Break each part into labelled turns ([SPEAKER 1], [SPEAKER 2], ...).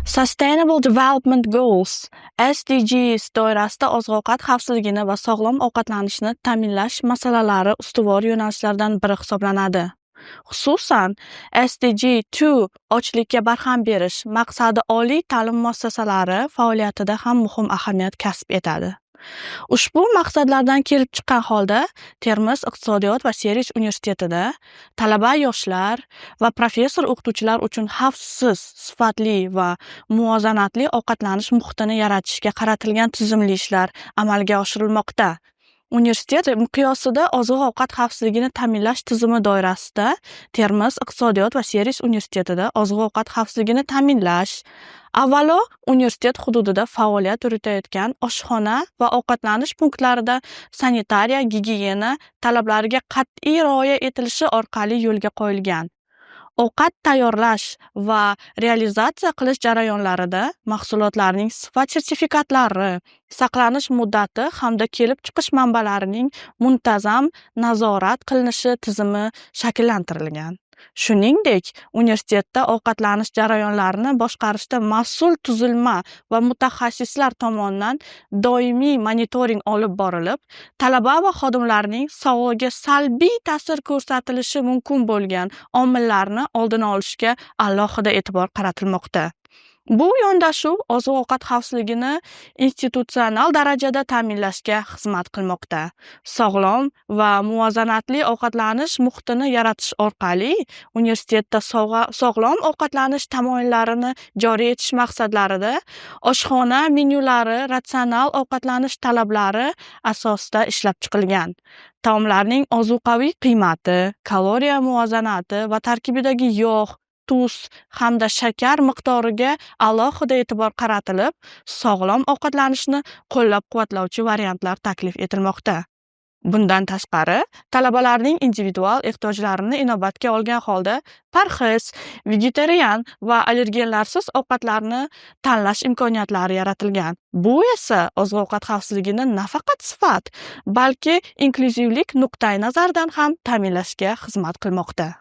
[SPEAKER 1] Sustainable Development Goals (SDGs) doirasida oziq-ovqat xavfsizligini va sog'lom ovqatlanishni ta'minlash masalalari ustuvor yo'nalishlardan biri hisoblanadi. Xususan, SDG 2 ochlikka barham berish maqsadi oliy ta'lim muassasalari faoliyatida ham muhim ahamiyat kasb etadi. Ushbu maqsadlardan kelib chiqqan holda Termiz iqtisodiyot va servis universitetida talaba yoshlar va professor-o'qituvchilar uchun xavfsiz, sifatli va muvozanatli ovqatlanish muhitini yaratishga qaratilgan tizimli ishlar amalga oshirilmoqda. Universitet miqyosida oziq-ovqat xavfsizligini ta'minlash tizimi doirasida Termiz iqtisodiyot va servis universitetida oziq-ovqat xavfsizligini ta'minlash, avvalo universitet hududida faoliyat yuritayotgan oshxona va ovqatlanish punktlarida sanitariya-gigiyena talablariga qat'iy rioya etilishi orqali yo'lga qo'yilgan. Ovqat tayyorlash va realizatsiya qilish jarayonlarida mahsulotlarning sifat sertifikatlari, saqlanish muddati hamda kelib chiqish manbalarining muntazam nazorat qilinishi tizimi shakllantirilgan. Shuningdek, universitetda ovqatlanish jarayonlarini boshqarishda mas'ul tuzilma va mutaxassislar tomonidan doimiy monitoring olib borilib, talaba va xodimlarning sog'lig'iga salbiy ta'sir ko'rsatilishi mumkin bo'lgan omillarni oldini olishga alohida e'tibor qaratilmoqda. Bu yondashuv oziq-ovqat xavfsizligini institutsional darajada ta'minlashga xizmat qilmoqda. Sog'lom va muvozanatli ovqatlanish muhitini yaratish orqali universitetda sog'lom ovqatlanish tamoyillarini joriy etish maqsadlarida oshxona menyulari ratsional ovqatlanish talablari asosida ishlab chiqilgan. Taomlarning ozuqaviy qiymati, kaloriya muvozanati va tarkibidagi yog', tuz hamda shakar miqdoriga alohida e'tibor qaratilib, sog'lom ovqatlanishni qo'llab-quvvatlovchi variantlar taklif etilmoqda. Bundan tashqari, talabalarning individual ehtiyojlarini inobatga olgan holda parhez, vegetarian va allergenlarsiz ovqatlarni tanlash imkoniyatlari yaratilgan. Bu esa oziq-ovqat xavfsizligini nafaqat sifat, balki inkluzivlik nuqtai nazaridan ham ta'minlashga xizmat qilmoqda.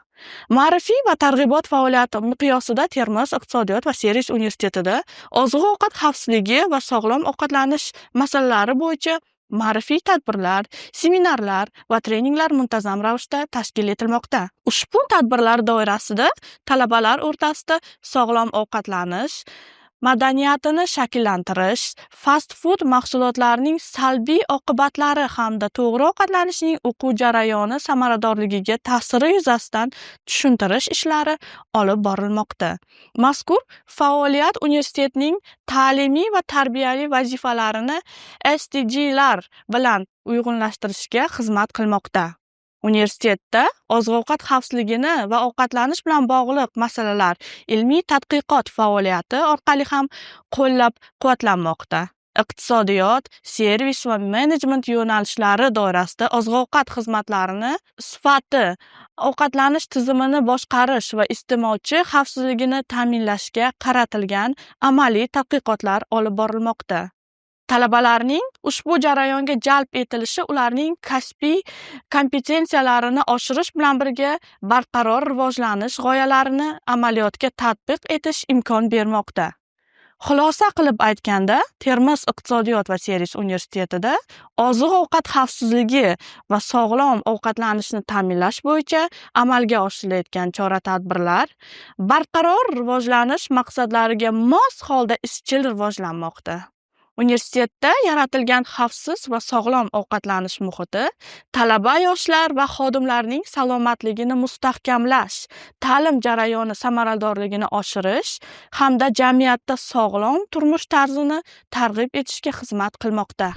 [SPEAKER 1] Ma'rifiy va targ'ibot faoliyati miqyosida Termiz iqtisodiyot va servis universitetida oziq-ovqat xavfsizligi va sog'lom ovqatlanish masalalari bo'yicha ma'rifiy tadbirlar, seminarlar va treninglar muntazam ravishda tashkil etilmoqda. Ushbu tadbirlar doirasida talabalar o'rtasida sog'lom ovqatlanish madaniyatini shakllantirish, fast food mahsulotlarining salbiy oqibatlari hamda to'g'ri ovqatlanishning o'quv jarayoni samaradorligiga ta'siri yuzasidan tushuntirish ishlari olib borilmoqda. Mazkur faoliyat universitetning ta'limiy va tarbiyali vazifalarini SDGlar bilan uyg'unlashtirishga xizmat qilmoqda. Universitetda oziq-ovqat xavfsizligini va ovqatlanish bilan bog'liq masalalar ilmiy tadqiqot faoliyati orqali ham qo'llab-quvvatlanmoqda. Iqtisodiyot, servis va menejment yo'nalishlari doirasida oziq-ovqat xizmatlarini sifati, ovqatlanish tizimini boshqarish va iste'molchi xavfsizligini ta'minlashga qaratilgan amaliy tadqiqotlar olib borilmoqda. Talabalarning ushbu jarayonga jalb etilishi ularning kasbiy kompetensiyalarini oshirish bilan birga barqaror rivojlanish g'oyalarini amaliyotga tatbiq etish imkon bermoqda. Xulosa qilib aytganda, Termiz iqtisodiyot va servis universitetida oziq-ovqat xavfsizligi va sog'lom ovqatlanishni ta'minlash bo'yicha amalga oshirilayotgan chora-tadbirlar barqaror rivojlanish maqsadlariga mos holda izchil rivojlanmoqda. Universitetda yaratilgan xavfsiz va sog'lom ovqatlanish muhiti talaba yoshlar va xodimlarning salomatligini mustahkamlash, ta'lim jarayoni samaradorligini oshirish hamda jamiyatda sog'lom turmush tarzini targ'ib etishga xizmat qilmoqda.